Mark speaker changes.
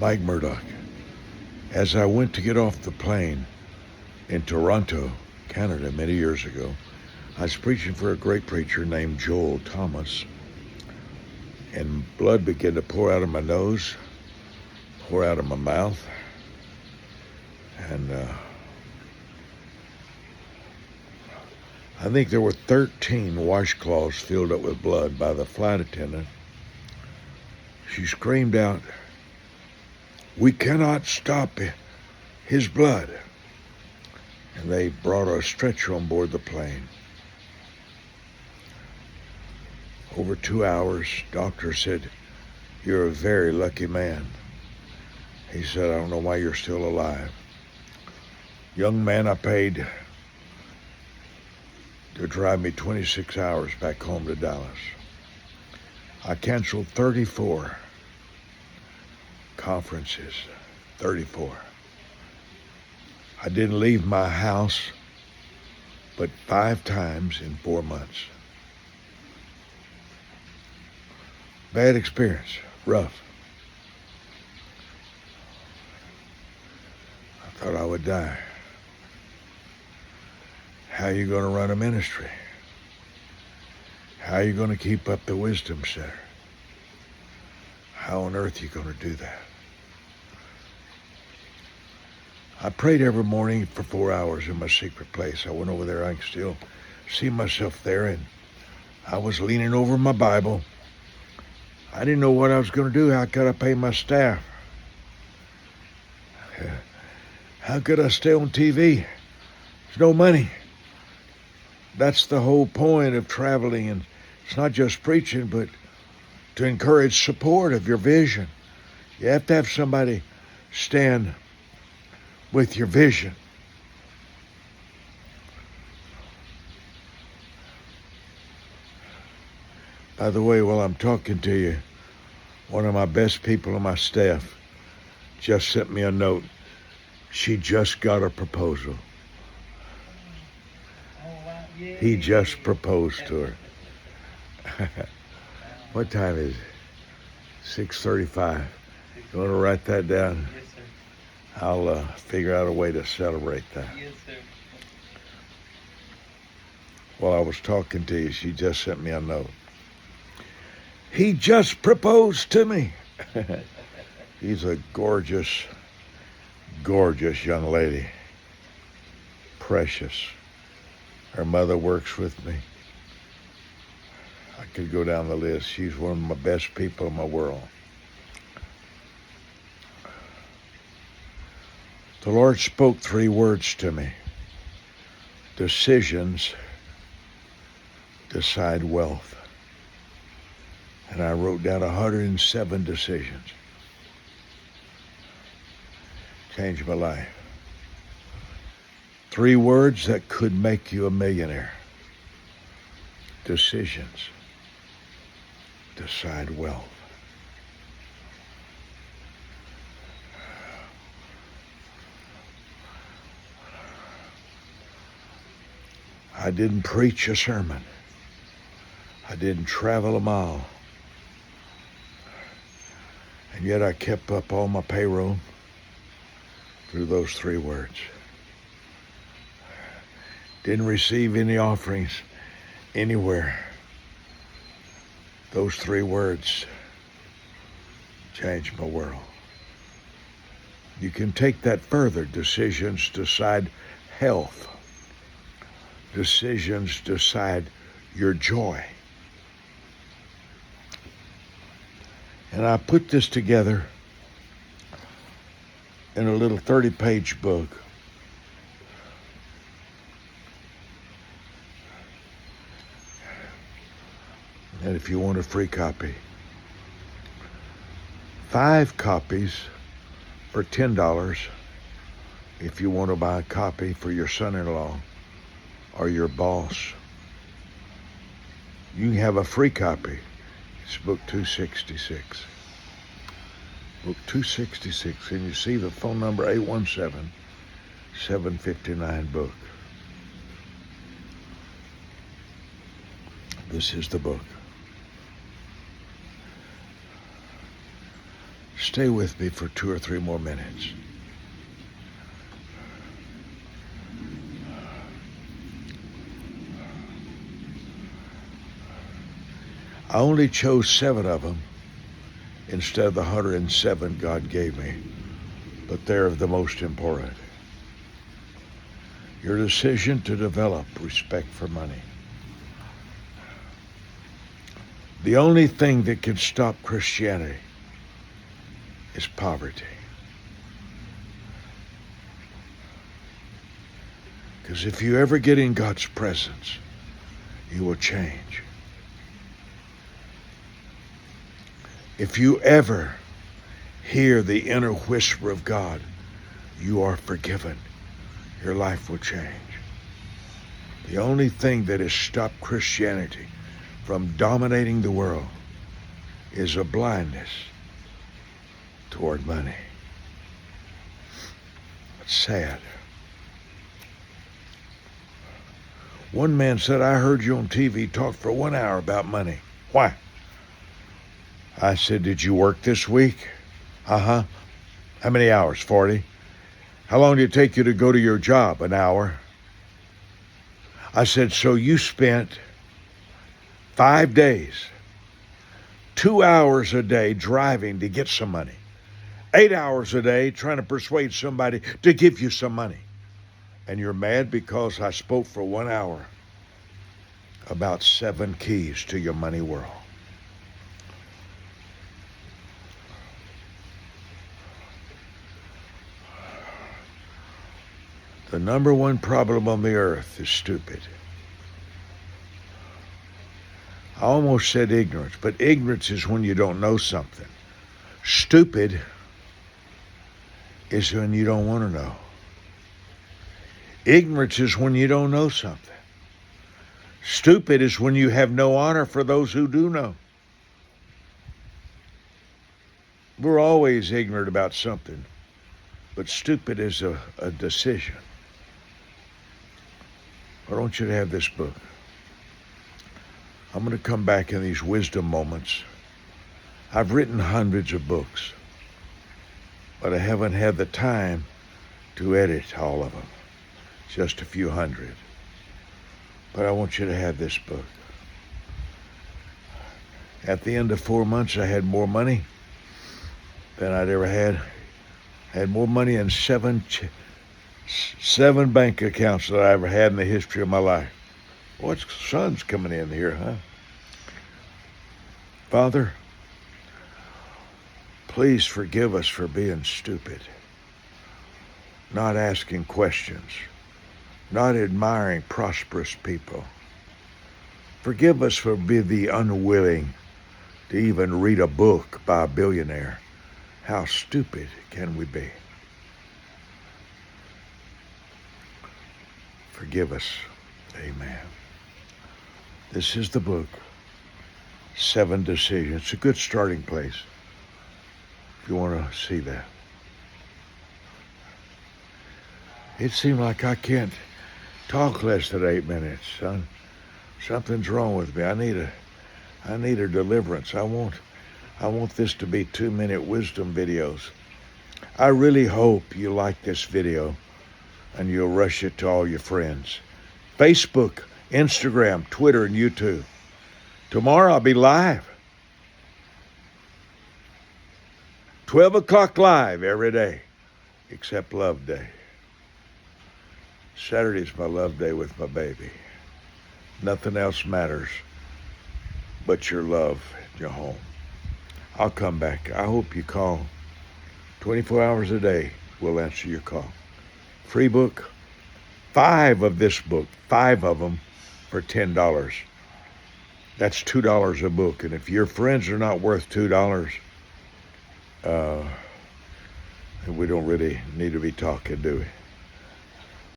Speaker 1: Mike Murdoch. As I went to get off the plane in Toronto, Canada, many years ago, I was preaching for a great preacher named Joel Thomas, and blood began to pour out of my nose, pour out of my mouth, and I think there were 13 washcloths filled up with blood by the flight attendant. She screamed out, "We cannot stop his blood." And they brought a stretcher on board the plane. Over 2 hours, doctor said, "You're a very lucky man." He said, "I don't know why you're still alive." Young man, I paid to drive me 26 hours back home to Dallas. I canceled 34 conferences, 34. I didn't leave my house but 5 times in 4 months. Bad experience, rough. I thought I would die. How are you going to run a ministry? How are you going to keep up the Wisdom Center? How on earth are you going to do that? I prayed every morning for 4 hours in my secret place. I went over there. I can still see myself there, and I was leaning over my Bible. I didn't know what I was going to do. How could I pay my staff? How could I stay on TV? There's no money. That's the whole point of traveling, and it's not just preaching, but to encourage support of your vision. You have to have somebody stand with your vision. By the way, while I'm talking to you, one of my best people on my staff just sent me a note. She just got a proposal. He just proposed to her. What time is it? 6:35. You want to write that down?
Speaker 2: Yes, sir.
Speaker 1: I'll figure out a way to celebrate that.
Speaker 2: Yes, sir.
Speaker 1: While I was talking to you, she just sent me a note. He just proposed to me. He's a gorgeous, gorgeous young lady. Precious. Her mother works with me. I could go down the list. She's one of my best people in my world. The Lord spoke 3 words to me. Decisions decide wealth. And I wrote down 107 decisions. Changed my life. 3 words that could make you a millionaire. Decisions decide wealth. I didn't preach a sermon. I didn't travel a mile. And yet I kept up all my payroll through those 3 words. Didn't receive any offerings anywhere. Those 3 words changed my world. You can take that further. Decisions decide health. Decisions decide your joy. And I put this together in a little 30-page book. And if you want a free copy, 5 copies for $10 if you want to buy a copy for your son-in-law or your boss. You can have a free copy. It's book 266. Book 266. And you see the phone number 817-759-BOOK. This is the book. Stay with me for 2 or 3 more minutes. I only chose 7 of them instead of the 107 God gave me, but they're the most important. Your decision to develop respect for money. The only thing that can stop Christianity is poverty. Because if you ever get in God's presence, you will change. If you ever hear the inner whisper of God, you are forgiven. Your life will change. The only thing that has stopped Christianity from dominating the world is a blindness toward money. It's sad. One man said, I heard you on TV talk for 1 hour about money. Why? I said, did you work this week? Uh-huh. How many hours? 40. How long did it take you to go to your job? An hour. I said, so you spent 5 days, 2 hours a day driving to get some money, 8 hours a day trying to persuade somebody to give you some money. And you're mad because I spoke for 1 hour about 7 keys to your money world. The number one problem on the earth is stupid. I almost said ignorance, but ignorance is when you don't know something. Stupid is when you don't want to know. Ignorance is when you don't know something. Stupid is when you have no honor for those who do know. We're always ignorant about something, but stupid is a decision. I want you to have this book. I'm going to come back in these wisdom moments. I've written hundreds of books, but I haven't had the time to edit all of them. Just a few hundred. But I want you to have this book. At the end of 4 months, I had more money than I'd ever had. I had more money in seven bank accounts that I ever had in the history of my life. What's sun's coming in here, huh? Father, please forgive us for being stupid, not asking questions, not admiring prosperous people. Forgive us for being the unwilling to even read a book by a billionaire. How stupid can we be? Forgive us. Amen. This is the book, 7 Decisions. It's a good starting place if you want to see that. It seemed like I can't talk less than 8 minutes, son. Something's wrong with me. I need a deliverance. I want this to be 2-minute wisdom videos. I really hope you like this video and you'll rush it to all your friends. Facebook, Instagram, Twitter, and YouTube. Tomorrow I'll be live. 12 o'clock live every day, except Love Day. Saturday's my love day with my baby. Nothing else matters but your love, your home. I'll come back. I hope you call. 24 hours a day, we'll answer your call. Free book. 5 of this book. 5 of them for $10. That's $2 a book. And if your friends are not worth $2, we don't really need to be talking, do we?